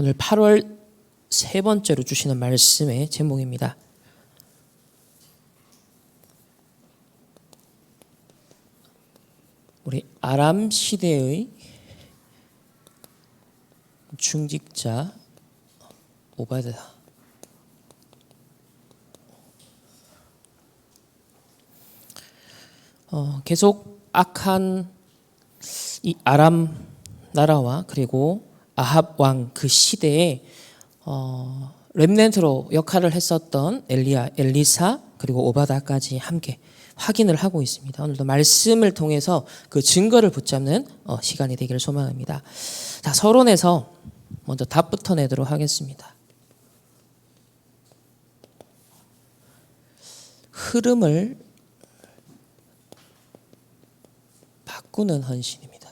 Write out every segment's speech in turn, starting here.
오늘 8월 세 번째로 주시는 말씀의 제목입니다. 우리 아람 시대의 중직자 오바댜. 계속 악한 이 아람 나라와 그리고 아합 왕 그 시대에 렘넌트로 역할을 했었던 엘리사 그리고 오바댜까지 함께 확인을 하고 있습니다. 오늘도 말씀을 통해서 그 증거를 붙잡는 시간이 되기를 소망합니다. 자, 서론에서 먼저 답부터 내도록 하겠습니다. 흐름을 바꾸는 헌신입니다.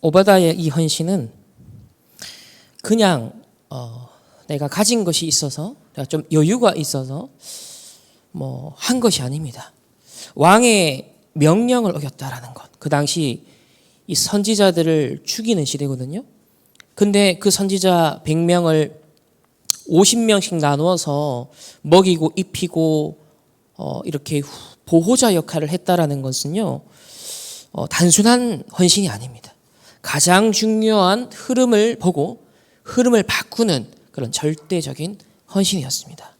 오바댜의 이 헌신은 그냥 내가 가진 것이 있어서 내가 좀 여유가 있어서 한 것이 아닙니다. 왕의 명령을 어겼다라는 것. 그 당시 이 선지자들을 죽이는 시대거든요. 근데 그 선지자 100명을 50명씩 나누어서 먹이고 입히고 이렇게 보호자 역할을 했다라는 것은요, 단순한 헌신이 아닙니다. 가장 중요한 흐름을 보고 흐름을 바꾸는 그런 절대적인 헌신이었습니다.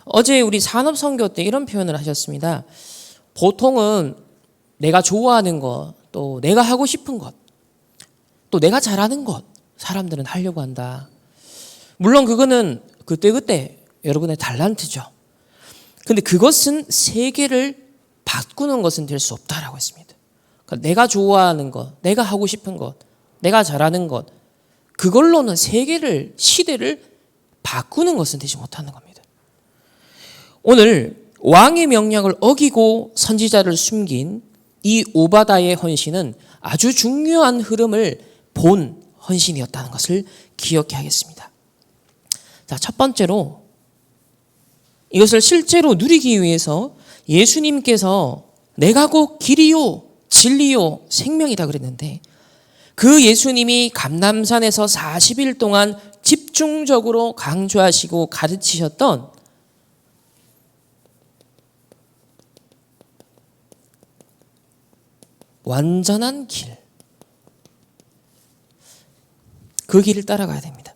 어제 우리 산업선교 때 이런 표현을 하셨습니다. 보통은 내가 좋아하는 것, 또 내가 하고 싶은 것, 또 내가 잘하는 것, 사람들은 하려고 한다. 물론 그거는 그때그때 여러분의 달란트죠. 근데 그것은 세계를 바꾸는 것은 될 수 없다라고 했습니다. 그러니까 내가 좋아하는 것, 내가 하고 싶은 것, 내가 잘하는 것, 그걸로는 세계를, 시대를 바꾸는 것은 되지 못하는 겁니다. 오늘 왕의 명령을 어기고 선지자를 숨긴 이 오바댜의 헌신은 아주 중요한 흐름을 본 헌신이었다는 것을 기억해야 하겠습니다. 자, 첫 번째로 이것을 실제로 누리기 위해서 예수님께서 내가 곧 길이요 진리요 생명이다 그랬는데, 그 예수님이 감람산에서 40일 동안 집중적으로 강조하시고 가르치셨던 완전한 길, 그 길을 따라가야 됩니다.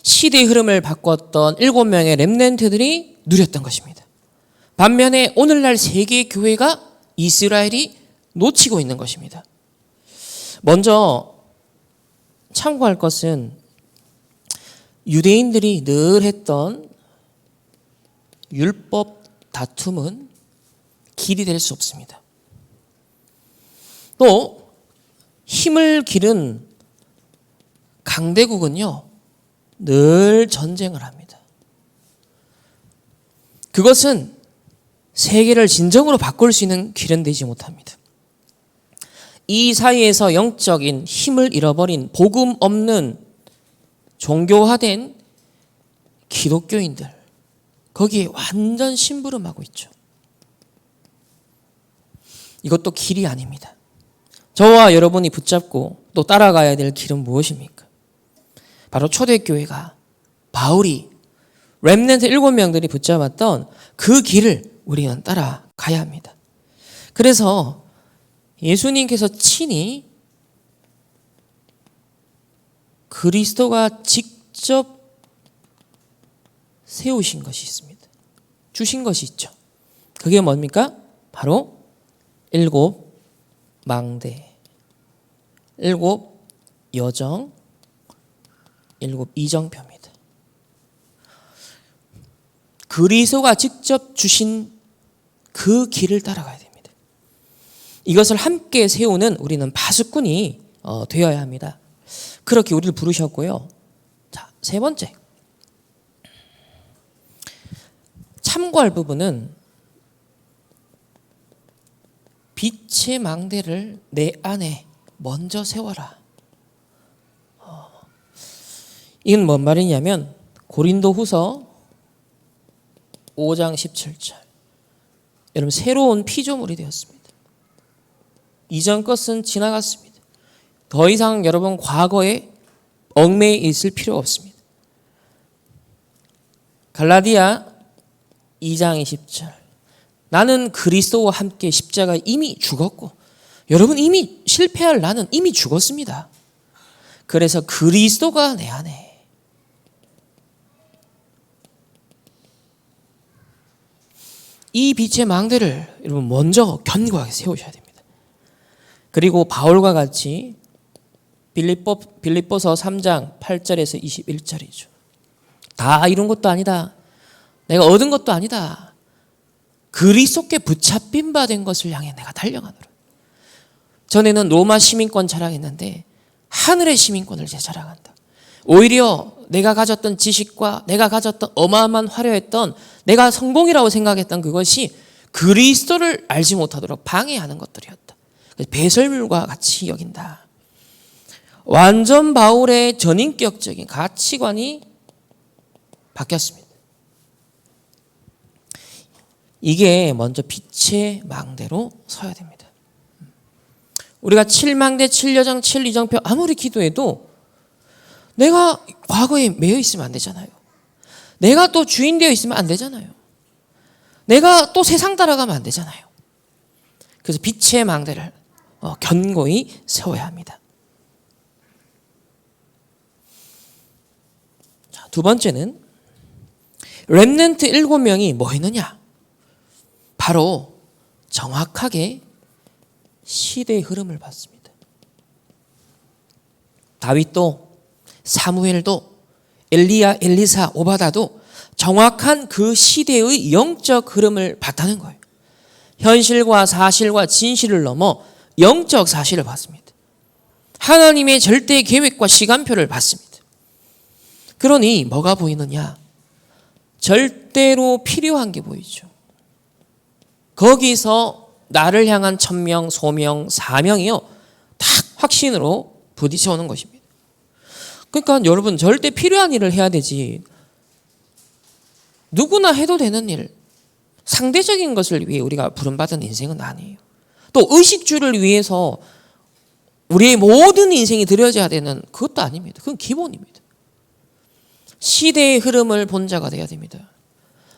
시대의 흐름을 바꿨던 7명의 렘넌트들이 누렸던 것입니다. 반면에 오늘날 세계 교회가 이스라엘이 놓치고 있는 것입니다. 먼저 참고할 것은 유대인들이 늘 했던 율법 다툼은 길이 될 수 없습니다. 또 힘을 기른 강대국은요, 늘 전쟁을 합니다. 그것은 세계를 진정으로 바꿀 수 있는 길은 되지 못합니다. 이 사이에서 영적인 힘을 잃어버린 복음 없는 종교화된 기독교인들, 거기에 완전 심부름하고 있죠. 이것도 길이 아닙니다. 저와 여러분이 붙잡고 또 따라가야 될 길은 무엇입니까? 바로 초대교회가, 바울이, 렘넌트 7명들이 붙잡았던 그 길을 우리는 따라가야 합니다. 그래서 예수님께서 친히 그리스도가 직접 세우신 것이 있습니다. 주신 것이 있죠. 그게 뭡니까? 바로 7 망대, 7 여정, 7 이정표입니다. 그리스도가 직접 주신 그 길을 따라가야 됩니다. 이것을 함께 세우는 우리는 파수꾼이 되어야 합니다. 그렇게 우리를 부르셨고요. 자, 세 번째. 참고할 부분은 빛의 망대를 내 안에 먼저 세워라. 이건 뭔 말이냐면 고린도후서 5장 17절. 여러분, 새로운 피조물이 되었습니다. 이전 것은 지나갔습니다. 더 이상 여러분 과거에 얽매여 있을 필요 없습니다. 갈라디아 2장 20절. 나는 그리스도와 함께 십자가에 이미 죽었고 여러분 이미 실패할 나는 이미 죽었습니다. 그래서 그리스도가 내 안에. 이 빛의 망대를 여러분 먼저 견고하게 세우셔야 됩니다. 그리고 바울과 같이 빌립보서 3장 8절에서 21절이죠. 다 이룬 것도 아니다. 내가 얻은 것도 아니다. 그리스도께 붙잡힌 바 된 것을 향해 내가 달려가노라. 전에는 로마 시민권 자랑했는데 하늘의 시민권을 이제 자랑한다. 오히려 내가 가졌던 지식과 내가 가졌던 어마어마한 화려했던 내가 성공이라고 생각했던 그것이 그리스도를 알지 못하도록 방해하는 것들이었다. 배설물과 같이 여긴다. 완전 바울의 전인격적인 가치관이 바뀌었습니다. 이게 먼저 빛의 망대로 서야 됩니다. 우리가 7망대, 7여정, 7이정표 아무리 기도해도 내가 과거에 매여 있으면 안 되잖아요. 내가 또 주인 되어 있으면 안 되잖아요. 내가 또 세상 따라가면 안 되잖아요. 그래서 빛의 망대를 견고히 세워야 합니다. 자, 두 번째는 렘넌트 7명이 뭐 했느냐? 바로 정확하게 시대의 흐름을 봤습니다. 다윗도 사무엘도 엘리야, 엘리사, 오바다도 정확한 그 시대의 영적 흐름을 봤다는 거예요. 현실과 사실과 진실을 넘어 영적 사실을 봤습니다. 하나님의 절대 계획과 시간표를 봤습니다. 그러니 뭐가 보이느냐? 절대로 필요한 게 보이죠. 거기서 나를 향한 천명, 소명, 사명이요 딱 확신으로 부딪혀오는 것입니다. 그러니까 여러분 절대 필요한 일을 해야 되지 누구나 해도 되는 일, 상대적인 것을 위해 우리가 부름받은 인생은 아니에요. 또 의식주를 위해서 우리의 모든 인생이 드려져야 되는 그것도 아닙니다. 그건 기본입니다. 시대의 흐름을 본 자가 되어야 됩니다.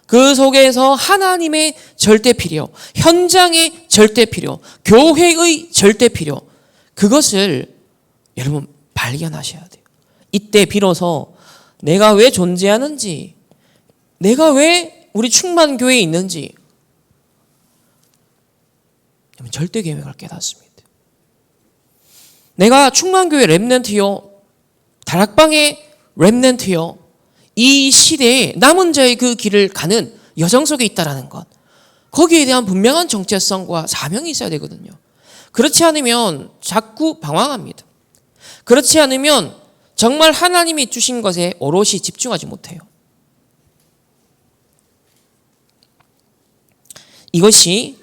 그 속에서 하나님의 절대 필요, 현장의 절대 필요, 교회의 절대 필요, 그것을 여러분 발견하셔야 돼요. 이때 비로소 내가 왜 존재하는지, 내가 왜 우리 충만교회에 있는지 절대 계획을 깨닫습니다. 내가 충만교회 렘넌트요, 다락방의 렘넌트요, 이 시대에 남은 자의 그 길을 가는 여정 속에 있다는 것, 거기에 대한 분명한 정체성과 사명이 있어야 되거든요. 그렇지 않으면 자꾸 방황합니다. 그렇지 않으면 정말 하나님이 주신 것에 오롯이 집중하지 못해요. 이것이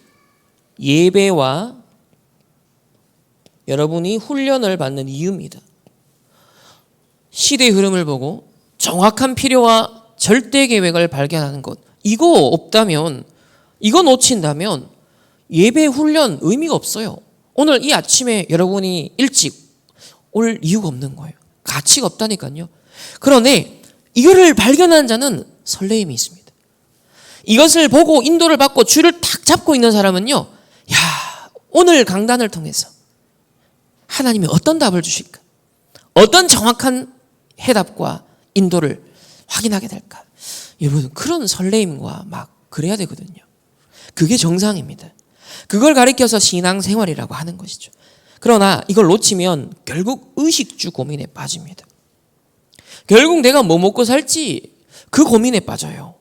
예배와 여러분이 훈련을 받는 이유입니다. 시대의 흐름을 보고 정확한 필요와 절대 계획을 발견하는 것, 이거 없다면, 이거 놓친다면 예배 훈련 의미가 없어요. 오늘 이 아침에 여러분이 일찍 올 이유가 없는 거예요. 가치가 없다니까요. 그런데 이거를 발견한 자는 설레임이 있습니다. 이것을 보고 인도를 받고 줄을 탁 잡고 있는 사람은요, 야, 오늘 강단을 통해서 하나님이 어떤 답을 주실까? 어떤 정확한 해답과 인도를 확인하게 될까? 여러분, 그런 설레임과 막 그래야 되거든요. 그게 정상입니다. 그걸 가리켜서 신앙생활이라고 하는 것이죠. 그러나 이걸 놓치면 결국 의식주 고민에 빠집니다. 결국 내가 뭐 먹고 살지 그 고민에 빠져요.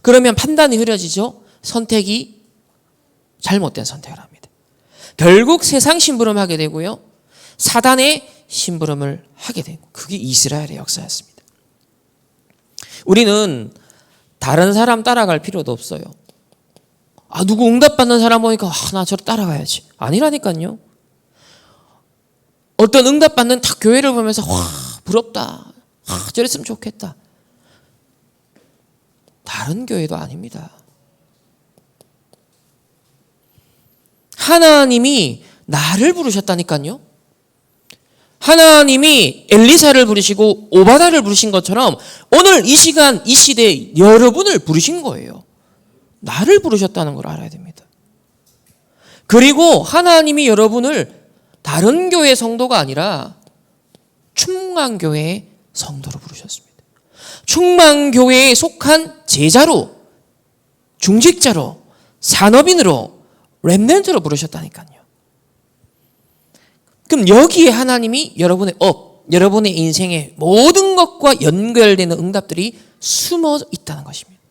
그러면 판단이 흐려지죠. 선택이 잘못된 선택을 합니다. 결국 세상 심부름하게 되고요, 사단의 심부름을 하게 되고, 그게 이스라엘의 역사였습니다. 우리는 다른 사람 따라갈 필요도 없어요. 누구 응답받는 사람 보니까 나 저를 따라가야지. 아니라니까요. 어떤 응답받는 딱 교회를 보면서 부럽다. 저랬으면 좋겠다. 다른 교회도 아닙니다. 하나님이 나를 부르셨다니까요. 하나님이 엘리사를 부르시고 오바다를 부르신 것처럼 오늘 이 시간 이 시대에 여러분을 부르신 거예요. 나를 부르셨다는 걸 알아야 됩니다. 그리고 하나님이 여러분을 다른 교회 성도가 아니라 충만교회의 성도로 부르셨습니다. 충만교회에 속한 제자로, 중직자로, 산업인으로, 렘넌트로 부르셨다니까요. 그럼 여기에 하나님이 여러분의 여러분의 인생의 모든 것과 연결되는 응답들이 숨어 있다는 것입니다.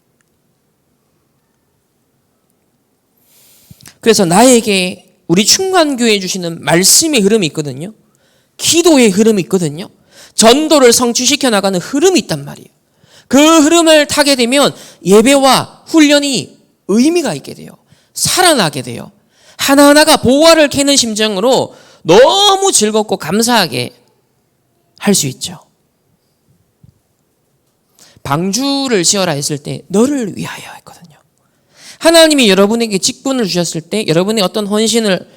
그래서 나에게 우리 충만교회에 주시는 말씀의 흐름이 있거든요. 기도의 흐름이 있거든요. 전도를 성취시켜 나가는 흐름이 있단 말이에요. 그 흐름을 타게 되면 예배와 훈련이 의미가 있게 돼요. 살아나게 돼요. 하나하나가 보화를 캐는 심정으로 너무 즐겁고 감사하게 할 수 있죠. 방주를 지어라 했을 때 너를 위하여 했거든요. 하나님이 여러분에게 직분을 주셨을 때 여러분의 어떤 헌신을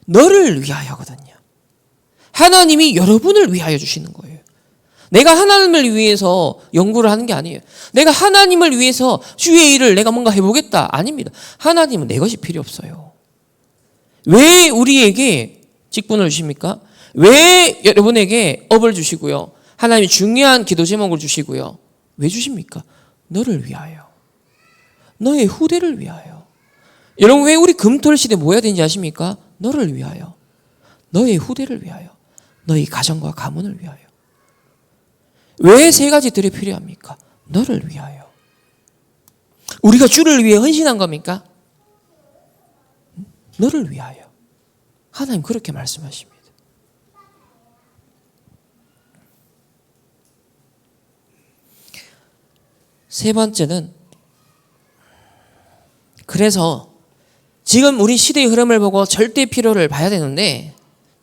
너를 위하여거든요. 하나님이 여러분을 위하여 주시는 거예요. 내가 하나님을 위해서 연구를 하는 게 아니에요. 내가 하나님을 위해서 주의 일을 내가 뭔가 해보겠다. 아닙니다. 하나님은 내 것이 필요 없어요. 왜 우리에게 직분을 주십니까? 왜 여러분에게 업을 주시고요? 하나님이 중요한 기도 제목을 주시고요. 왜 주십니까? 너를 위하여. 너의 후대를 위하여. 여러분 왜 우리 금토일 시대에 모여야 되는지 아십니까? 너를 위하여. 너의 후대를 위하여. 너의 가정과 가문을 위하여. 왜 세 가지 들이 필요합니까? 너를 위하여. 우리가 주를 위해 헌신한 겁니까? 너를 위하여. 하나님 그렇게 말씀하십니다. 세 번째는 그래서 지금 우리 시대의 흐름을 보고 절대 필요를 봐야 되는데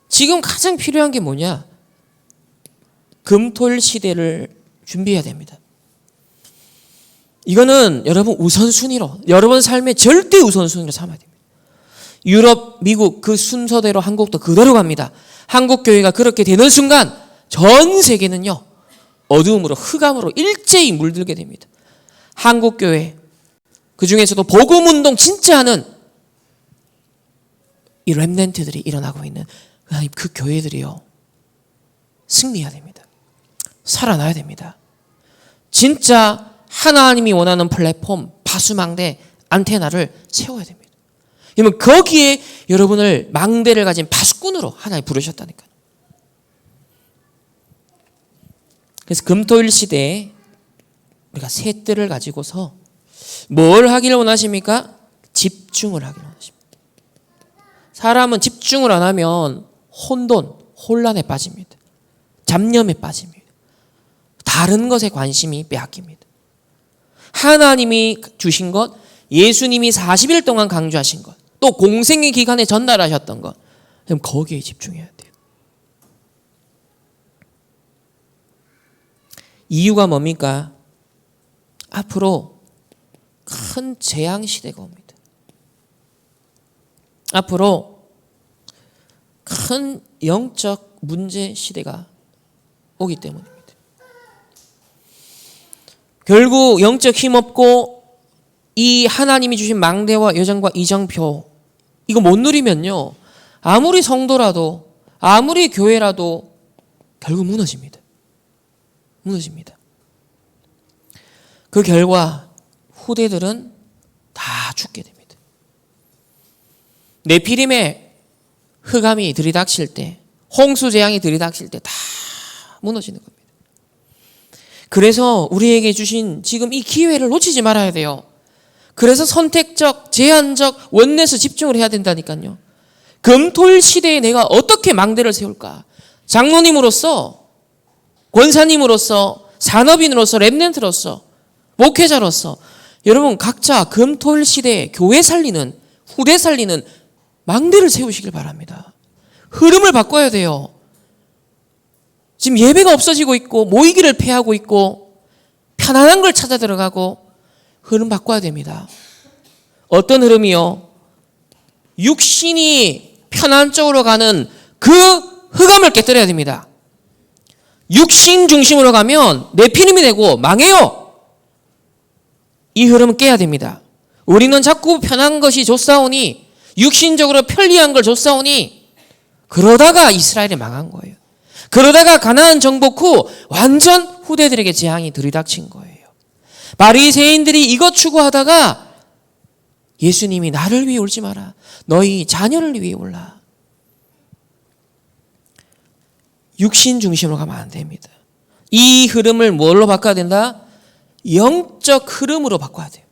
지금 가장 필요한 게 뭐냐? 금토일 시대를 준비해야 됩니다. 이거는 여러분 우선순위로 여러분 삶의 절대 우선순위로 삼아야 됩니다. 유럽, 미국 그 순서대로 한국도 그대로 갑니다. 한국 교회가 그렇게 되는 순간 전 세계는요 어두움으로 흑암으로 일제히 물들게 됩니다. 한국 교회 그 중에서도 복음운동 진짜 하는 이 렘넌트들이 일어나고 있는 그 교회들이요 승리해야 됩니다. 살아나야 됩니다. 진짜 하나님이 원하는 플랫폼, 파수망대, 안테나를 세워야 됩니다. 그러면 거기에 여러분을 망대를 가진 파수꾼으로 하나님 부르셨다니까요. 그래서 금토일 시대에 우리가 세 뜰을 가지고서 뭘 하기를 원하십니까? 집중을 하기를 원하십니다. 사람은 집중을 안 하면 혼돈에 빠집니다. 잡념에 빠집니다. 다른 것에 관심이 빼앗깁니다. 하나님이 주신 것, 예수님이 40일 동안 강조하신 것, 또 공생의 기간에 전달하셨던 것, 그럼 거기에 집중해야 돼요. 이유가 뭡니까? 앞으로 큰 재앙 시대가 옵니다. 앞으로 큰 영적 문제 시대가 오기 때문입니다. 결국 영적 힘없고 이 하나님이 주신 망대와 여정과 이정표 이거 못 누리면요 아무리 성도라도 아무리 교회라도 결국 무너집니다. 그 결과 후대들은 다 죽게 됩니다. 네피림의 흑암이 들이닥칠 때 홍수 재앙이 들이닥칠 때 다 무너지는 겁니다. 그래서 우리에게 주신 지금 이 기회를 놓치지 말아야 돼요. 그래서 선택적, 제한적, 원내에서 집중을 해야 된다니까요. 금토일 시대에 내가 어떻게 망대를 세울까? 장로님으로서, 권사님으로서, 산업인으로서, 렘넌트로서, 목회자로서 여러분 각자 금토일 시대에 교회 살리는, 후대 살리는 망대를 세우시길 바랍니다. 흐름을 바꿔야 돼요. 지금 예배가 없어지고 있고 모이기를 패하고 있고 편안한 걸 찾아 들어가고 흐름 바꿔야 됩니다. 어떤 흐름이요? 육신이 편안 쪽으로 가는 그 흑암을 깨뜨려야 됩니다. 육신 중심으로 가면 네피림이 되고 망해요. 이 흐름은 깨야 됩니다. 우리는 자꾸 편한 것이 좋사오니, 육신적으로 편리한 걸 좋사오니, 그러다가 이스라엘이 망한 거예요. 그러다가 가나안 정복 후 완전 후대들에게 재앙이 들이닥친 거예요. 바리새인들이 이것 추구하다가 예수님이 나를 위해 울지 마라. 너희 자녀를 위해 울라. 육신 중심으로 가면 안 됩니다. 이 흐름을 뭘로 바꿔야 된다? 영적 흐름으로 바꿔야 돼요.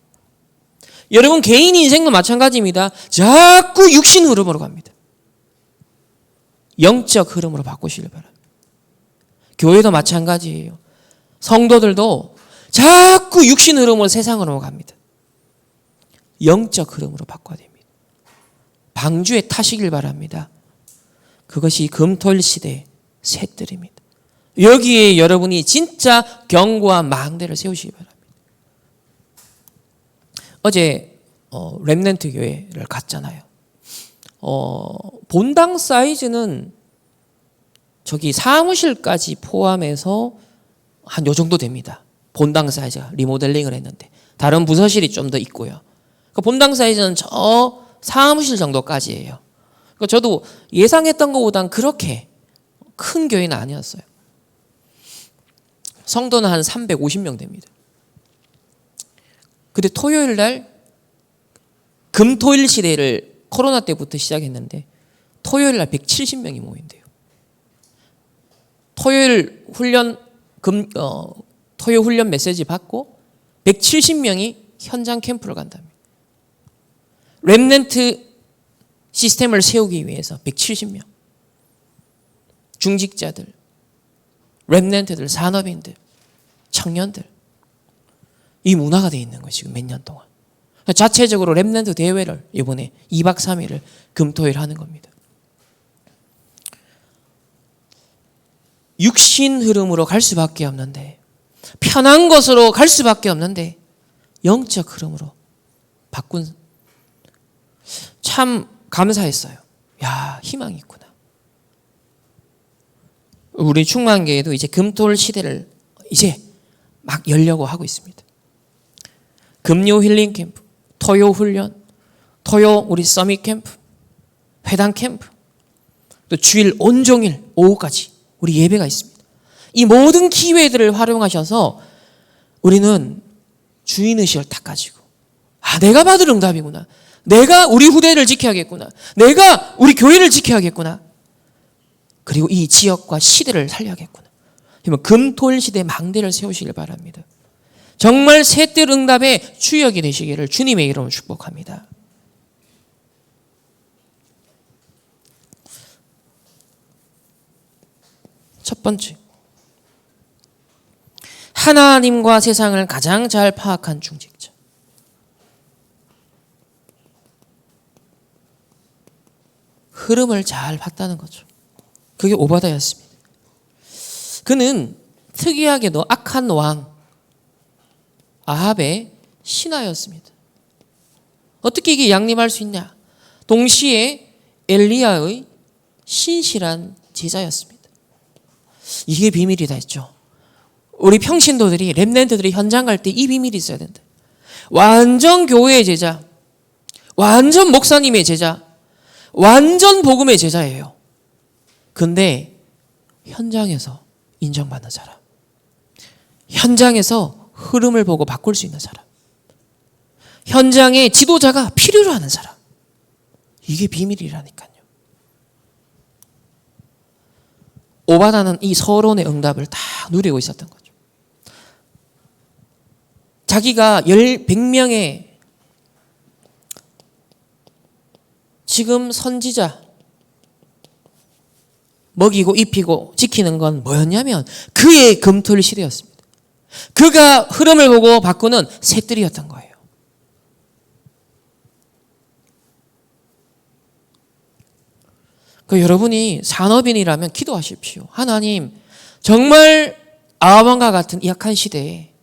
여러분 개인 인생도 마찬가지입니다. 자꾸 육신 흐름으로 갑니다. 영적 흐름으로 바꾸시길 바랍니다. 교회도 마찬가지예요. 성도들도 자꾸 육신 흐름으로 세상으로 갑니다. 영적 흐름으로 바꿔야 됩니다. 방주에 타시길 바랍니다. 그것이 금토일 시대의 셋들입니다. 여기에 여러분이 진짜 견고한 망대를 세우시기 바랍니다. 어제 렘넌트 교회를 갔잖아요. 본당 사이즈는 저기 사무실까지 포함해서 한 요 정도 됩니다. 본당 사이즈가 리모델링을 했는데 다른 부서실이 좀 더 있고요. 본당 사이즈는 저 사무실 정도까지예요. 저도 예상했던 것보단 그렇게 큰 교회는 아니었어요. 성도는 한 350명 됩니다. 근데 토요일 날 금토일 시대를 코로나 때부터 시작했는데 토요일 날 170명이 모인대요. 토요일 훈련 토요 훈련 메시지 받고 170명이 현장 캠프를 간답니다. 렘넌트 시스템을 세우기 위해서 170명. 중직자들, 렘넌트들, 산업인들, 청년들. 이 문화가 되어 있는 거예요. 지금 몇 년 동안. 자체적으로 렘넌트 대회를 이번에 2박 3일을 금토일 하는 겁니다. 육신 흐름으로 갈 수밖에 없는데, 편한 것으로 갈 수밖에 없는데 영적 흐름으로 바꾼, 참 감사했어요. 야, 희망이 있구나. 우리 충만교회도 이제 금토일 시대를 이제 막 열려고 하고 있습니다. 금요 힐링 캠프, 토요 훈련, 토요 우리 서밋 캠프, 회당 캠프, 또 주일 온종일 오후까지 우리 예배가 있습니다. 이 모든 기회들을 활용하셔서 우리는 주인의식을 딱 가지고, 내가 받을 응답이구나. 내가 우리 후대를 지켜야겠구나. 내가 우리 교회를 지켜야겠구나. 그리고 이 지역과 시대를 살려야겠구나. 그러면 금토일 시대 망대를 세우시길 바랍니다. 정말 셋들 응답의 주역이 되시기를 주님의 이름으로 축복합니다. 첫 번째, 하나님과 세상을 가장 잘 파악한 중직자. 흐름을 잘 봤다는 거죠. 그게 오바다였습니다. 그는 특이하게도 악한 왕 아합의 신하였습니다. 어떻게 이게 양립할 수 있냐? 동시에 엘리야의 신실한 제자였습니다. 이게 비밀이다 했죠. 우리 평신도들이, 렘넌트들이 현장 갈 때 이 비밀이 있어야 된다. 완전 교회의 제자, 완전 목사님의 제자, 완전 복음의 제자예요. 근데 현장에서 인정받는 사람, 현장에서 흐름을 보고 바꿀 수 있는 사람, 현장에 지도자가 필요로 하는 사람, 이게 비밀이라니까요. 오바다는 이 서론의 응답을 다 누리고 있었던 거죠. 자기가 100명의 지금 선지자 먹이고 입히고 지키는 건 뭐였냐면 그의 금토일 시대였습니다. 그가 흐름을 보고 바꾸는 셋들이었던 거예요. 여러분이 산업인이라면 기도하십시오. 하나님, 정말 아합왕과 같은 약한 시대에,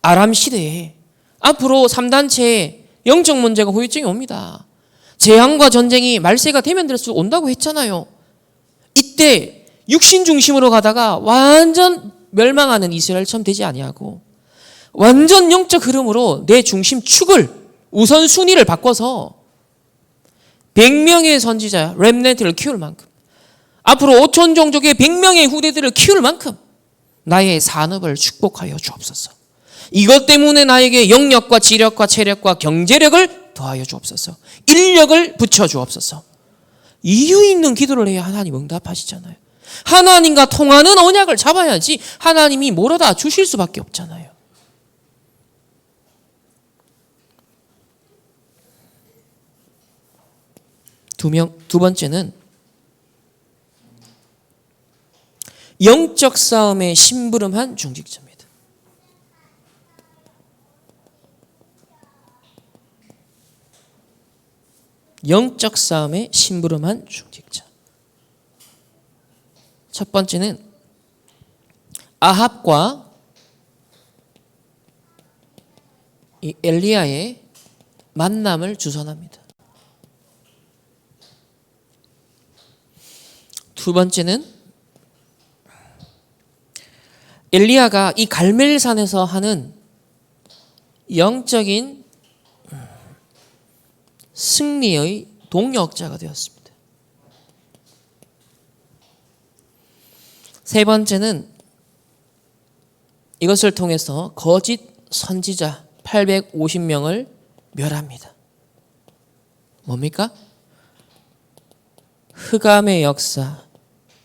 아람 시대에 앞으로 3단체에 영적 문제가 후유증이 옵니다. 재앙과 전쟁이 말세가 되면 될수록 온다고 했잖아요. 이때 육신 중심으로 가다가 완전 멸망하는 이스라엘처럼 되지 아니하고 완전 영적 흐름으로 내 중심 축을 우선순위를 바꿔서 100명의 선지자 렘넌트를 키울 만큼 앞으로 5천 종족의 100명의 후대들을 키울 만큼 나의 산업을 축복하여 주옵소서. 이것 때문에 나에게 영력과 지력과 체력과 경제력을 더하여 주옵소서. 인력을 붙여 주옵소서. 이유 있는 기도를 해야 하나님 응답하시잖아요. 하나님과 통하는 언약을 잡아야지 하나님이 뭐라다 주실 수밖에 없잖아요. 두 번째는 영적 싸움에 심부름한 중직자입니다. 영적 싸움에 심부름한 중직자. 첫 번째는 아합과 이 엘리야의 만남을 주선합니다. 두 번째는 엘리야가 이 갈멜산에서 하는 영적인 승리의 동역자가 되었습니다. 세 번째는 이것을 통해서 거짓 선지자 850명을 멸합니다. 뭡니까? 흑암의 역사,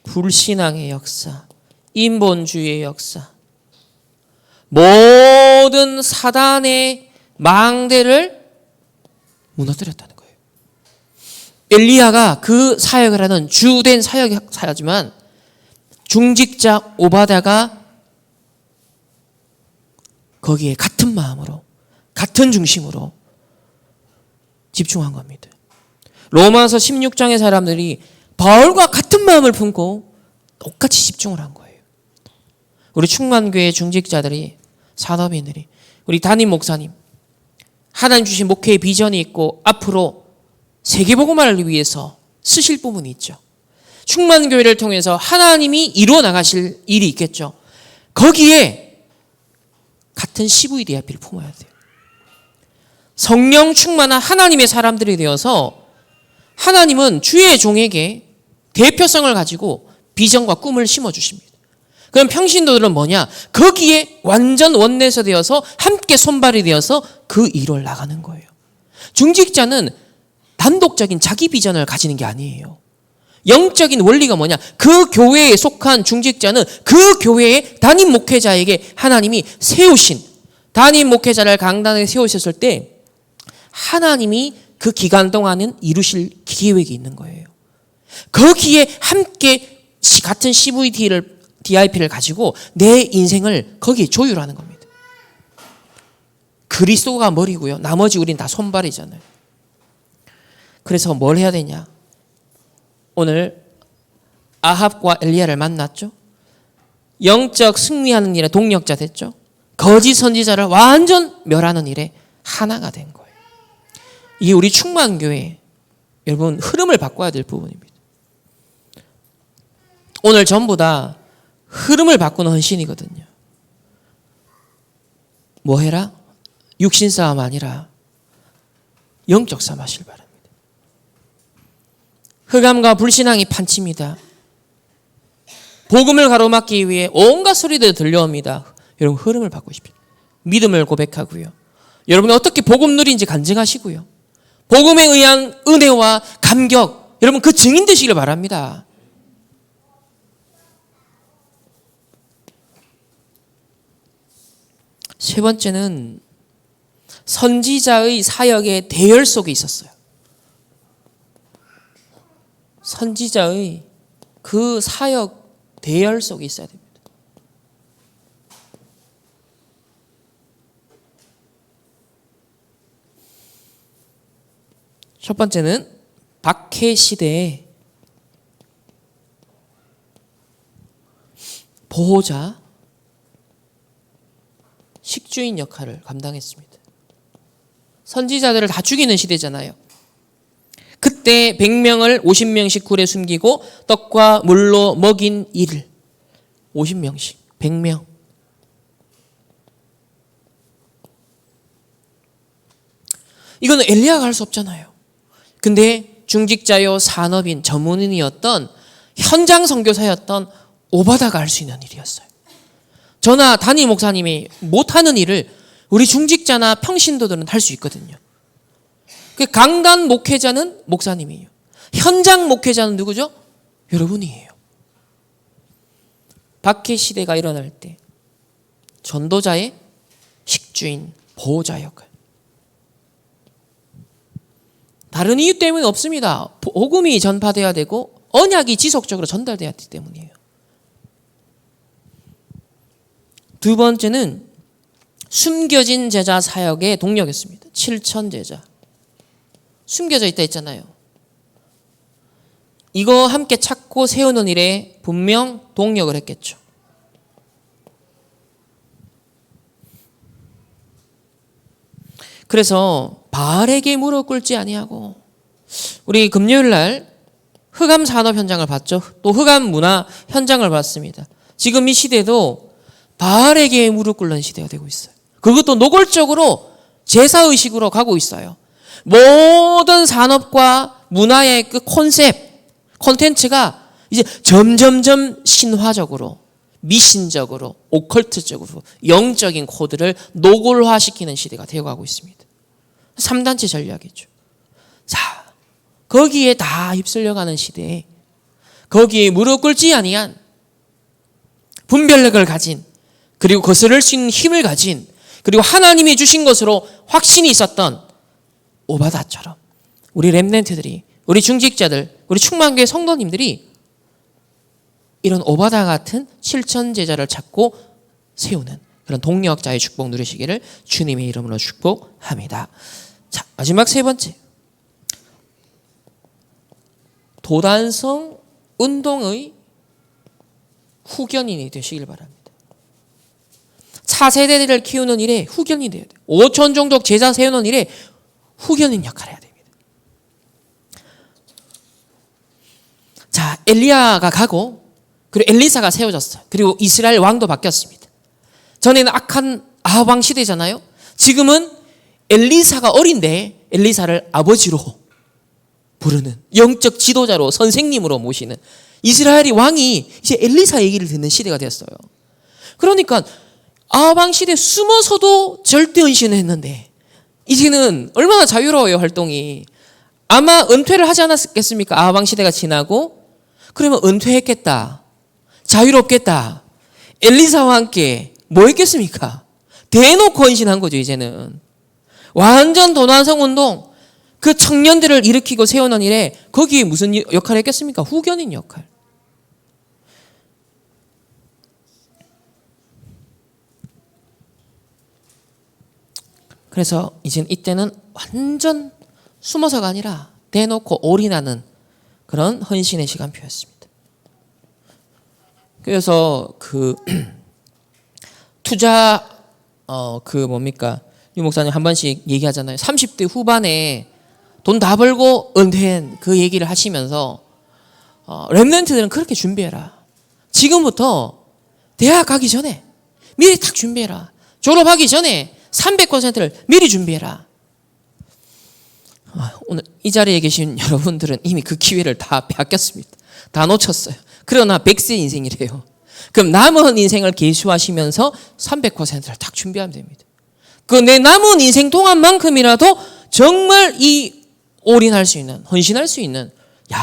불신앙의 역사, 인본주의의 역사, 모든 사단의 망대를 무너뜨렸다는 거예요. 엘리야가 그 사역을 하는 주된 사역자지만 중직자 오바댜가 거기에 같은 마음으로 같은 중심으로 집중한 겁니다. 로마서 16장의 사람들이 바울과 같은 마음을 품고 똑같이 집중을 한 거예요. 우리 충만교회 중직자들이, 산업인들이, 우리 담임 목사님, 하나님 주신 목회의 비전이 있고 앞으로 세계복음화를 위해서 쓰실 부분이 있죠. 충만교회를 통해서 하나님이 이루어 나가실 일이 있겠죠. 거기에 같은 CVDIP를 품어야 돼요. 성령 충만한 하나님의 사람들이 되어서 하나님은 주의 종에게 대표성을 가지고 비전과 꿈을 심어주십니다. 그럼 평신도들은 뭐냐? 거기에 완전 원내서 되어서 함께 손발이 되어서 그 일을 나가는 거예요. 중직자는 단독적인 자기 비전을 가지는 게 아니에요. 영적인 원리가 뭐냐? 그 교회에 속한 중직자는 그 교회의 담임 목회자에게 하나님이 세우신, 담임 목회자를 강단에 세우셨을 때 하나님이 그 기간 동안은 이루실 계획이 있는 거예요. 거기에 함께 같은 DIP를 가지고 내 인생을 거기에 조율하는 겁니다. 그리스도가 머리고요. 나머지 우린 다 손발이잖아요. 그래서 뭘 해야 되냐? 오늘 아합과 엘리야를 만났죠. 영적 승리하는 일에 동력자 됐죠. 거짓 선지자를 완전 멸하는 일에 하나가 된 거예요. 이게 우리 충만교회 여러분 흐름을 바꿔야 될 부분입니다. 오늘 전부 다 흐름을 바꾸는 헌신이거든요. 뭐 해라? 육신 싸움 아니라 영적 싸움 하시길 바랍니다. 흑암과 불신앙이 판칩니다. 복음을 가로막기 위해 온갖 소리들이 들려옵니다. 여러분 흐름을 바꾸십시오. 믿음을 고백하고요. 여러분이 어떻게 복음 누린지 간증하시고요. 복음에 의한 은혜와 감격, 여러분 그 증인 되시길 바랍니다. 세 번째는 선지자의 사역의 대열 속에 있었어요. 선지자의 그 사역 대열 속에 있어야 됩니다. 첫 번째는 박해 시대의 보호자, 식주인 역할을 감당했습니다. 선지자들을 다 죽이는 시대잖아요. 때 100명을 50명씩 굴에 숨기고 떡과 물로 먹인 이를 50명씩 100명. 이거는 엘리야가 할 수 없잖아요. 근데 중직자요 산업인 전문인이었던 현장 선교사였던 오바다가 할 수 있는 일이었어요. 저나 담임 목사님이 못하는 일을 우리 중직자나 평신도들은 할 수 있거든요. 그 강단 목회자는 목사님이에요. 현장 목회자는 누구죠? 여러분이에요. 박해 시대가 일어날 때 전도자의 식주인, 보호자 역할. 다른 이유 때문에 없습니다. 복음이 전파돼야 되고 언약이 지속적으로 전달돼야 하기 때문이에요. 두 번째는 숨겨진 제자 사역의 동력이었습니다. 7천 제자. 숨겨져 있다 했잖아요. 이거 함께 찾고 세우는 일에 분명 동력을 했겠죠. 그래서 바알에게 무릎 꿇지 아니하고 우리 금요일 날 흑암 산업 현장을 봤죠. 또 흑암 문화 현장을 봤습니다. 지금 이 시대도 바알에게 무릎 꿇는 시대가 되고 있어요. 그것도 노골적으로 제사의식으로 가고 있어요. 모든 산업과 문화의 그 콘텐츠가 이제 점점점 신화적으로, 미신적으로, 오컬트적으로 영적인 코드를 노골화시키는 시대가 되어가고 있습니다. 3단체 전략이죠. 자, 거기에 다 휩쓸려가는 시대에 거기에 무릎 꿇지 아니한 분별력을 가진 그리고 거스를 수 있는 힘을 가진 그리고 하나님이 주신 것으로 확신이 있었던 오바다처럼 우리 렘넌트들이 우리 중직자들 우리 충만교회 성도님들이 이런 오바다 같은 실천 제자를 찾고 세우는 그런 동력자의 축복 누리시기를 주님의 이름으로 축복합니다. 자, 마지막 세 번째. 도단성 운동의 후견인이 되시길 바랍니다. 차세대를 키우는 일에 후견이 돼야 돼요. 5천 종족 제자 세우는 일에 후견인 역할을 해야 됩니다. 자, 엘리야가 가고 그리고 엘리사가 세워졌어요. 그리고 이스라엘 왕도 바뀌었습니다. 전에는 악한 아합 왕 시대잖아요. 지금은 엘리사가 어린데 엘리사를 아버지로 부르는 영적 지도자로 선생님으로 모시는 이스라엘이 왕이 이제 엘리사 얘기를 듣는 시대가 되었어요. 그러니까 아합 왕 시대 숨어서도 절대 헌신을 했는데 이제는 얼마나 자유로워요, 활동이. 아마 은퇴를 하지 않았겠습니까? 아합 왕 시대가 지나고 그러면 은퇴했겠다. 자유롭겠다. 엘리사와 함께 뭐 했겠습니까? 대놓고 헌신한 거죠, 이제는. 완전 도난성 운동, 그 청년들을 일으키고 세우는 일에 거기에 무슨 역할을 했겠습니까? 후견인 역할. 그래서 이때는 완전 숨어서가 아니라 대놓고 올인하는 그런 헌신의 시간표였습니다. 그래서 투자 유 목사님 한 번씩 얘기하잖아요. 30대 후반에 돈 다 벌고 은퇴한 그 얘기를 하시면서 렘넌트들은 그렇게 준비해라. 지금부터 대학 가기 전에 미리 딱 준비해라. 졸업하기 전에 300%를 미리 준비해라. 오늘 이 자리에 계신 여러분들은 이미 그 기회를 다 뺏겼습니다. 다 놓쳤어요. 그러나 100세 인생이래요. 그럼 남은 인생을 계수하시면서 300%를 딱 준비하면 됩니다. 그 내 남은 인생 동안만큼이라도 정말 이 올인할 수 있는, 헌신할 수 있는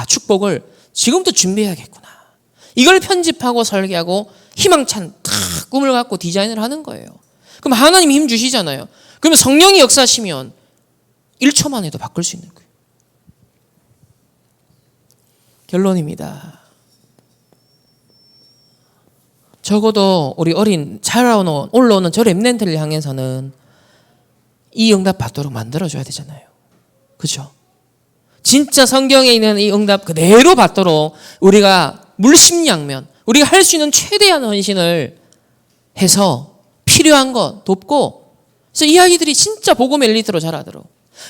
축복을 지금부터 준비해야겠구나. 이걸 편집하고 설계하고 희망찬 딱 꿈을 갖고 디자인을 하는 거예요. 그럼 하나님이 힘 주시잖아요. 그러면 성령이 역사하시면 1초 만에도 바꿀 수 있는 거예요. 결론입니다. 적어도 우리 어린 올라오는 저 렘넌트를 향해서는 이 응답 받도록 만들어줘야 되잖아요. 그렇죠? 진짜 성경에 있는 이 응답 그대로 받도록 우리가 물심양면 우리가 할 수 있는 최대한 헌신을 해서 필요한 것 돕고 그래서 이 아이들이 진짜 복음 엘리트로 자라도록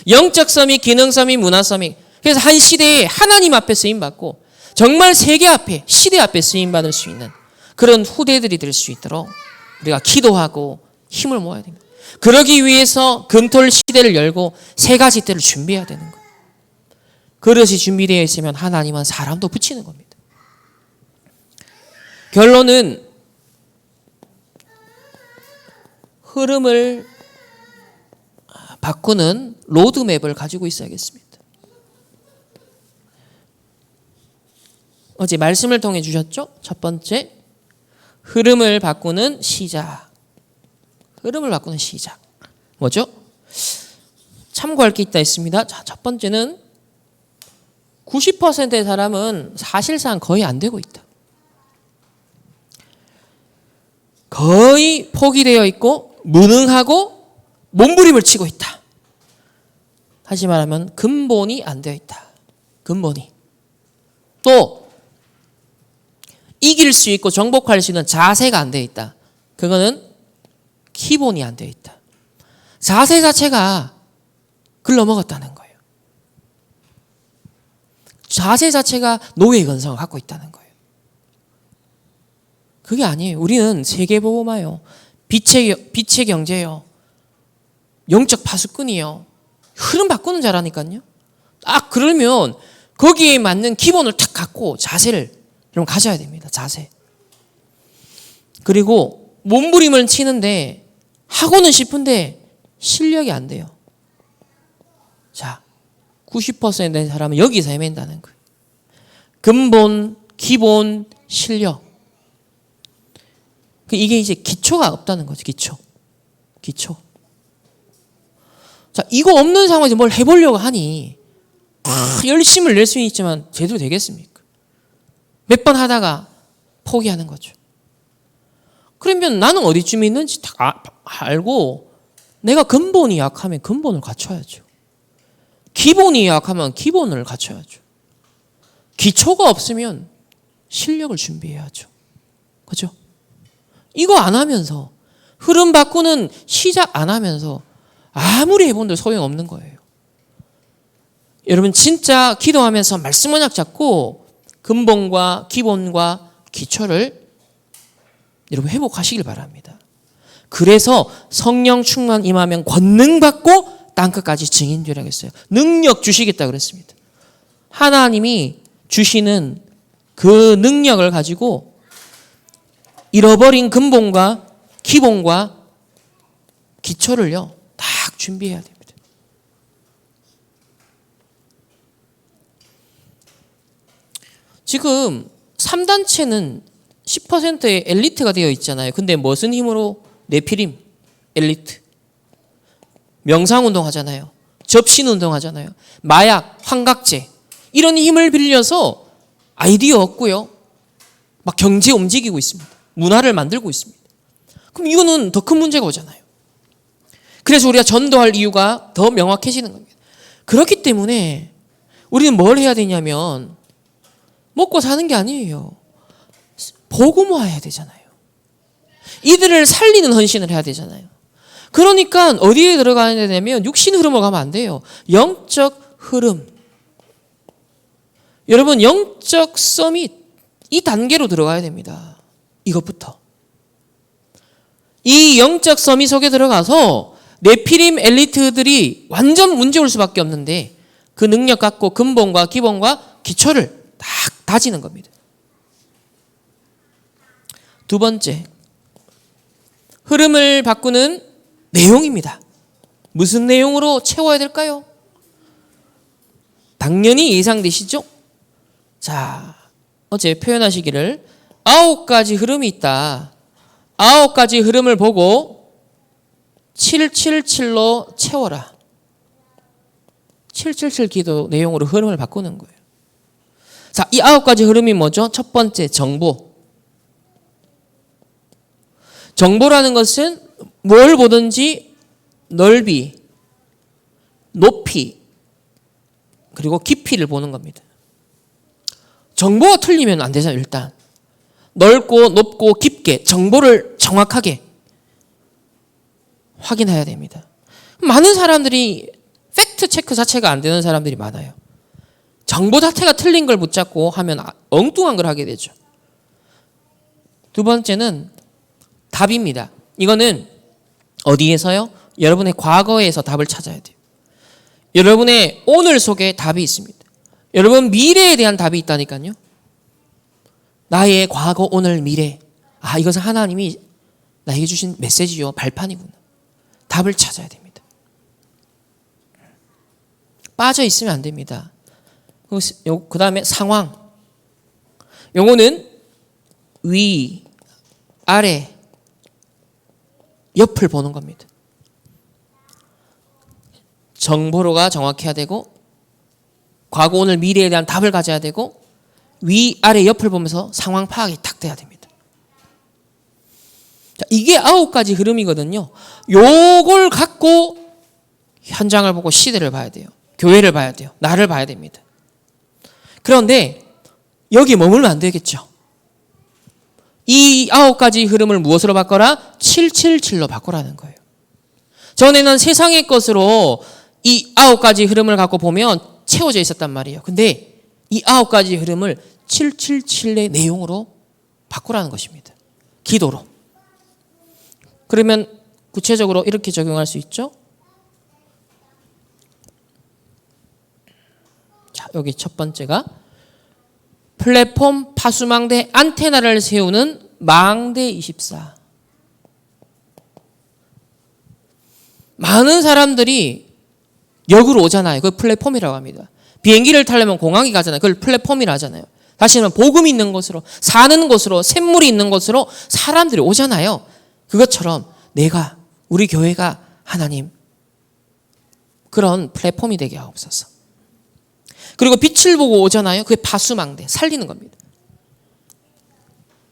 영적 서밋, 기능 서밋, 문화 서밋 그래서 한 시대에 하나님 앞에 쓰임받고 정말 세계 앞에, 시대 앞에 쓰임받을 수 있는 그런 후대들이 될 수 있도록 우리가 기도하고 힘을 모아야 됩니다. 그러기 위해서 금토일 시대를 열고 세 가지 때를 준비해야 되는 거예요. 그릇이 준비되어 있으면 하나님은 사람도 붙이는 겁니다. 결론은 흐름을 바꾸는 로드맵을 가지고 있어야겠습니다. 어제 말씀을 통해 주셨죠? 첫 번째, 흐름을 바꾸는 시작. 흐름을 바꾸는 시작. 뭐죠? 참고할 게 있다 했습니다. 자, 첫 번째는 90%의 사람은 사실상 거의 안 되고 있다. 거의 포기되어 있고 무능하고 몸부림을 치고 있다. 다시 말하면 근본이 안 되어 있다. 근본이. 또 이길 수 있고 정복할 수 있는 자세가 안 되어 있다. 그거는 기본이 안 되어 있다. 자세 자체가 글러먹었다는 거예요. 자세 자체가 노예 근성을 갖고 있다는 거예요. 그게 아니에요. 우리는 세계보고마요. 빛의 경제요. 영적 파수꾼이요. 흐름 바꾸는 자라니까요. 딱 그러면 거기에 맞는 기본을 탁 갖고 자세를 좀 가져야 됩니다. 자세. 그리고 몸부림을 치는데 하고는 싶은데 실력이 안 돼요. 자, 90%의 사람은 여기서 헤맨다는 거예요. 근본, 기본, 실력. 이게 이제 기초가 없다는 거죠. 기초. 자, 이거 없는 상황에서 뭘 해보려고 하니 열심을 낼 수는 있지만 제대로 되겠습니까? 몇 번 하다가 포기하는 거죠. 그러면 나는 어디쯤에 있는지 다 알고 내가 근본이 약하면 근본을 갖춰야죠. 기본이 약하면 기본을 갖춰야죠. 기초가 없으면 실력을 준비해야죠. 그렇죠? 이거 안 하면서 흐름 바꾸는 시작 안 하면서 아무리 해본들 소용없는 거예요. 여러분 진짜 기도하면서 말씀 언약 잡고 근본과 기본과 기초를 여러분 회복하시길 바랍니다. 그래서 성령 충만 임하면 권능 받고 땅끝까지 증인되라 했어요. 능력 주시겠다 그랬습니다. 하나님이 주시는 그 능력을 가지고 잃어버린 근본과 기본과 기초를요 딱 준비해야 됩니다. 지금 3단체는 10%의 엘리트가 되어 있잖아요. 근데 무슨 힘으로? 네피림, 엘리트. 명상운동 하잖아요. 접신운동 하잖아요. 마약, 환각제. 이런 힘을 빌려서 아이디어 얻고요. 막 경제 움직이고 있습니다. 문화를 만들고 있습니다. 그럼 이거는 더 큰 문제가 오잖아요. 그래서 우리가 전도할 이유가 더 명확해지는 겁니다. 그렇기 때문에 우리는 뭘 해야 되냐면 먹고 사는 게 아니에요. 복음화해야 되잖아요. 이들을 살리는 헌신을 해야 되잖아요. 그러니까 어디에 들어가야 되냐면 육신 흐름으로 가면 안 돼요. 영적 흐름. 여러분 영적 서밋 이 단계로 들어가야 됩니다. 이것부터. 이 영적 서밋 속에 들어가서 네피림 엘리트들이 완전 문제 올 수밖에 없는데 그 능력 갖고 근본과 기본과 기초를 딱 다지는 겁니다. 두 번째, 흐름을 바꾸는 내용입니다. 무슨 내용으로 채워야 될까요? 당연히 예상되시죠? 자, 어제 표현하시기를 9가지 흐름이 있다. 9가지 흐름을 보고 777로 채워라. 777 기도 내용으로 흐름을 바꾸는 거예요. 자, 이 9가지 흐름이 뭐죠? 첫 번째, 정보. 정보라는 것은 뭘 보든지 넓이, 높이, 그리고 깊이를 보는 겁니다. 정보가 틀리면 안 되잖아요, 일단. 넓고 높고 깊게 정보를 정확하게 확인해야 됩니다. 많은 사람들이 팩트 체크 자체가 안 되는 사람들이 많아요. 정보 자체가 틀린 걸 붙잡고 하면 엉뚱한 걸 하게 되죠. 두 번째는 답입니다. 이거는 어디에서요? 여러분의 과거에서 답을 찾아야 돼요. 여러분의 오늘 속에 답이 있습니다. 여러분 미래에 대한 답이 있다니까요. 나의 과거, 오늘, 미래. 아, 이것은 하나님이 나에게 주신 메시지요. 발판이구나. 답을 찾아야 됩니다. 빠져 있으면 안 됩니다. 그 다음에 상황. 요거는 위, 아래, 옆을 보는 겁니다. 정보로가 정확해야 되고, 과거, 오늘, 미래에 대한 답을 가져야 되고, 위, 아래, 옆을 보면서 상황 파악이 탁 돼야 됩니다. 자, 이게 9가지 흐름이거든요. 요걸 갖고 현장을 보고 시대를 봐야 돼요. 교회를 봐야 돼요. 나를 봐야 됩니다. 그런데 여기에 머물면 안 되겠죠. 이 9가지 흐름을 무엇으로 바꿔라? 777로 바꾸라는 거예요. 전에는 세상의 것으로 이 9가지 흐름을 갖고 보면 채워져 있었단 말이에요. 근데 이 9가지 흐름을 777의 내용으로 바꾸라는 것입니다. 기도로. 그러면 구체적으로 이렇게 적용할 수 있죠. 자, 여기 첫 번째가 플랫폼 파수망대 안테나를 세우는 망대 24. 많은 사람들이 역으로 오잖아요. 그걸 플랫폼이라고 합니다. 비행기를 타려면 공항에 가잖아요. 그걸 플랫폼이라 하잖아요. 다시 말하면 복음이 있는 곳으로, 사는 곳으로, 샘물이 있는 곳으로 사람들이 오잖아요. 그것처럼 내가, 우리 교회가 하나님 그런 플랫폼이 되게 하옵소서. 그리고 빛을 보고 오잖아요. 그게 파수망대, 살리는 겁니다.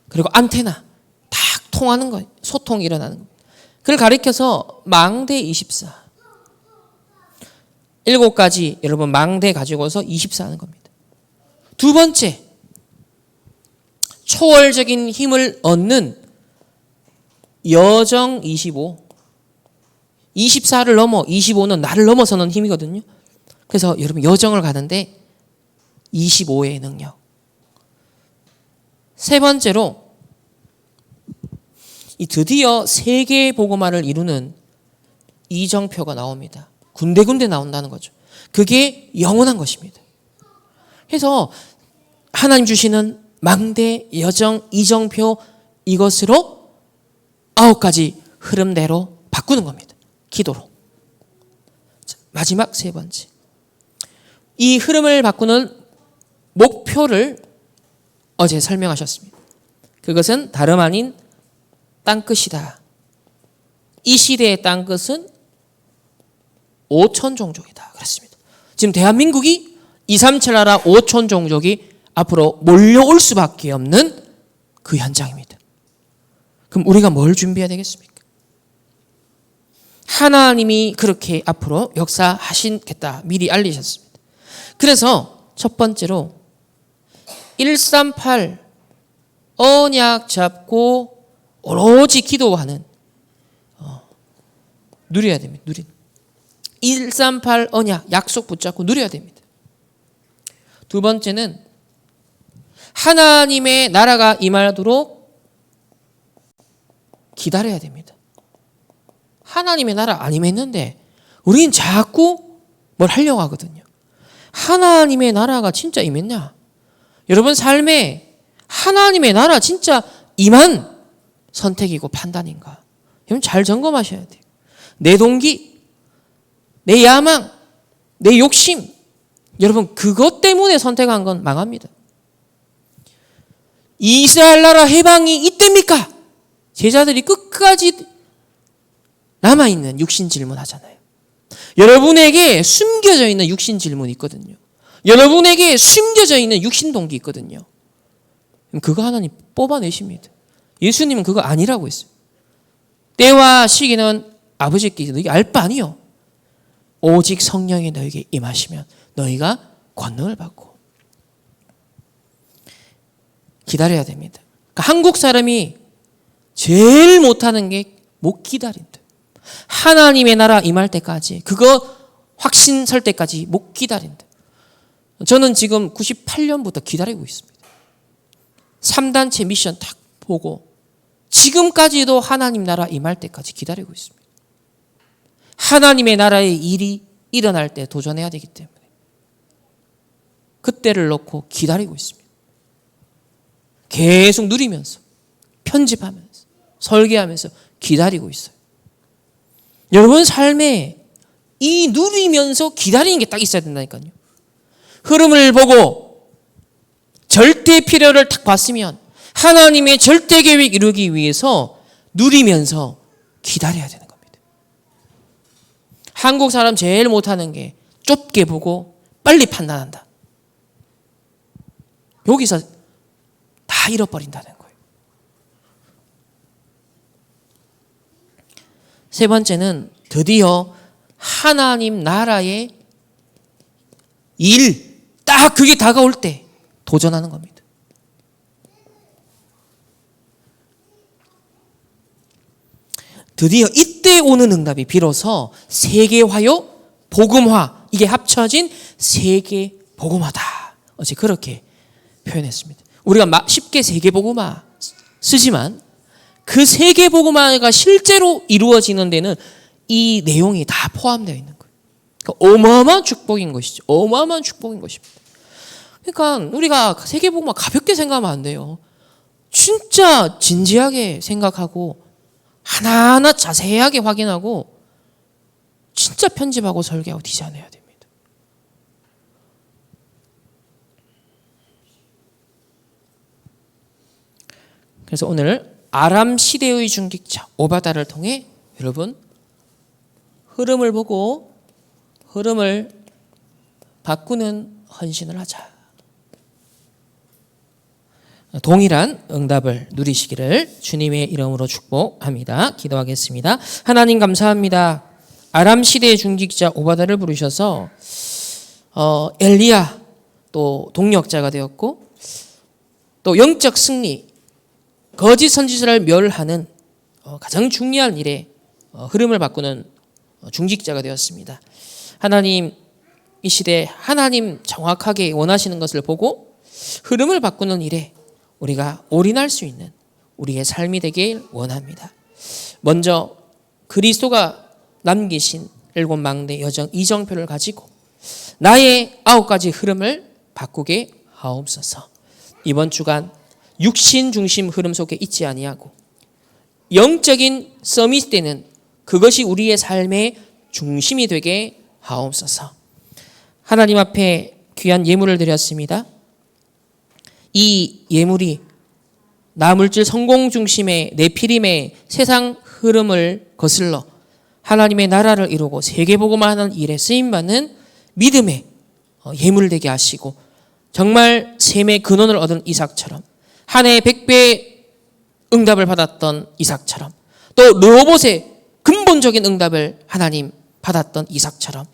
그리고 안테나, 딱 통하는 거예요. 소통이 일어나는 겁니다. 그걸 가리켜서 망대 24. 7가지 여러분 망대 가지고서 24 하는 겁니다. 두 번째, 초월적인 힘을 얻는 여정 25. 24를 넘어 25는 나를 넘어서는 힘이거든요. 그래서 여러분 여정을 가는데 25의 능력. 세 번째로 이 드디어 세계 복음화를 이루는 이정표가 나옵니다. 군데군데 나온다는 거죠. 그게 영원한 것입니다. 그래서 하나님 주시는 망대, 여정, 이정표 이것으로 9가지 흐름대로 바꾸는 겁니다. 기도로. 마지막 세 번째. 이 흐름을 바꾸는 목표를 어제 설명하셨습니다. 그것은 다름 아닌 땅끝이다. 이 시대의 땅끝은 5천 종족이다. 그렇습니다. 지금 대한민국이 237 나라 5천 종족이 앞으로 몰려올 수밖에 없는 그 현장입니다. 그럼 우리가 뭘 준비해야 되겠습니까? 하나님이 그렇게 앞으로 역사하시겠다 미리 알리셨습니다. 그래서 첫 번째로 138 언약 잡고 오로지 기도하는 누려야 됩니다. 138 언약 약속 붙잡고 누려야 됩니다. 두 번째는 하나님의 나라가 임하도록 기다려야 됩니다. 하나님의 나라 안 임했는데 우린 자꾸 뭘 하려고 하거든요. 하나님의 나라가 진짜 임했냐? 여러분 삶에 하나님의 나라 진짜 임한 선택이고 판단인가? 여러분 잘 점검하셔야 돼요. 내 동기, 내 야망, 내 욕심, 여러분 그것 때문에 선택한 건 망합니다. 이스라엘 나라 해방이 이때입니까? 제자들이 끝까지 남아있는 육신 질문 하잖아요. 여러분에게 숨겨져 있는 육신 질문이 있거든요. 여러분에게 숨겨져 있는 육신 동기 있거든요. 그거 하나님 뽑아내십니다. 예수님은 그거 아니라고 했어요. 때와 시기는 아버지께 너희가 알 바 아니요. 오직 성령이 너에게 임하시면 너희가 권능을 받고 기다려야 됩니다. 그러니까 한국 사람이 제일 못하는 게 못 기다린다. 하나님의 나라 임할 때까지 그거 확신 설 때까지 못 기다린다. 저는 지금 98년부터 기다리고 있습니다. 3단체 미션 딱 보고 지금까지도 하나님 나라 임할 때까지 기다리고 있습니다. 하나님의 나라의 일이 일어날 때 도전해야 되기 때문에 그때를 놓고 기다리고 있습니다. 계속 누리면서 편집하면서 설계하면서 기다리고 있어요. 여러분 삶에 이 누리면서 기다리는 게 딱 있어야 된다니까요. 흐름을 보고 절대 필요를 딱 봤으면 하나님의 절대 계획 이루기 위해서 누리면서 기다려야 되는 겁니다. 한국 사람 제일 못하는 게 좁게 보고 빨리 판단한다. 여기서 다 잃어버린다는 거예요. 세 번째는 드디어 하나님 나라의 일, 딱 그게 다가올 때 도전하는 겁니다. 드디어 이때 오는 응답이 비로소 세계화요, 복음화, 이게 합쳐진 세계복음화다. 어제 그렇게 표현했습니다. 우리가 쉽게 세계복음화 쓰지만 그 세계복음화가 실제로 이루어지는 데는 이 내용이 다 포함되어 있는 거예요. 그러니까 어마어마한 축복인 것이죠. 어마어마한 축복인 것입니다. 그러니까 우리가 세계복음화 가볍게 생각하면 안 돼요. 진짜 진지하게 생각하고 하나하나 자세하게 확인하고 진짜 편집하고 설계하고 디자인해야 됩니다. 그래서 오늘 아람 시대의 중직자 오바다를 통해 여러분 흐름을 보고 흐름을 바꾸는 헌신을 하자. 동일한 응답을 누리시기를 주님의 이름으로 축복합니다. 기도하겠습니다. 하나님 감사합니다. 아람 시대의 중직자 오바다를 부르셔서 엘리야 또 동력자가 되었고 또 영적 승리, 거짓 선지자를 멸하는 가장 중요한 일에 흐름을 바꾸는 중직자가 되었습니다. 하나님 이 시대에 하나님 정확하게 원하시는 것을 보고 흐름을 바꾸는 일에 우리가 올인할 수 있는 우리의 삶이 되길 원합니다. 먼저 그리스도가 남기신 7망대 여정 이정표를 가지고 나의 9가지 흐름을 바꾸게 하옵소서. 이번 주간 육신 중심 흐름 속에 있지 아니하고 영적인 서밋 때는 그것이 우리의 삶의 중심이 되게 하옵소서. 하나님 앞에 귀한 예물을 드렸습니다. 이 예물이 나물질 성공 중심의 네피림의 세상 흐름을 거슬러 하나님의 나라를 이루고 세계복음화하는 일에 쓰임받는 믿음의 예물을 되게 하시고 정말 셈의 근원을 얻은 이삭처럼 한 해에 100배 응답을 받았던 이삭처럼 또 르호봇의 근본적인 응답을 하나님 받았던 이삭처럼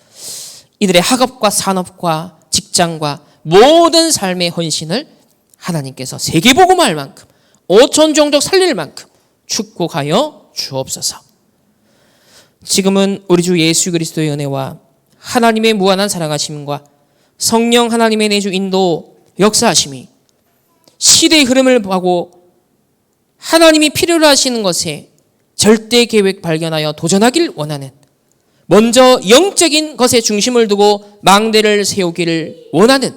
이들의 학업과 산업과 직장과 모든 삶의 헌신을 하나님께서 세계복음화할 만큼 5천 종족 살릴 만큼 축복하여 주옵소서. 지금은 우리 주 예수 그리스도의 은혜와 하나님의 무한한 사랑하심과 성령 하나님의 내주 인도 역사하심이 시대의 흐름을 보고 하나님이 필요로 하시는 것에 절대 계획 발견하여 도전하길 원하는 먼저 영적인 것에 중심을 두고 망대를 세우기를 원하는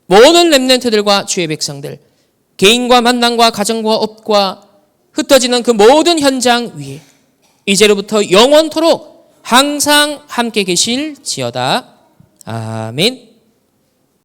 모든 렘넌트들과 주의 백성들 개인과 만남과 가정과 업과 흩어지는 그 모든 현장 위에 이제로부터 영원토록 항상 함께 계실지어다. 아멘.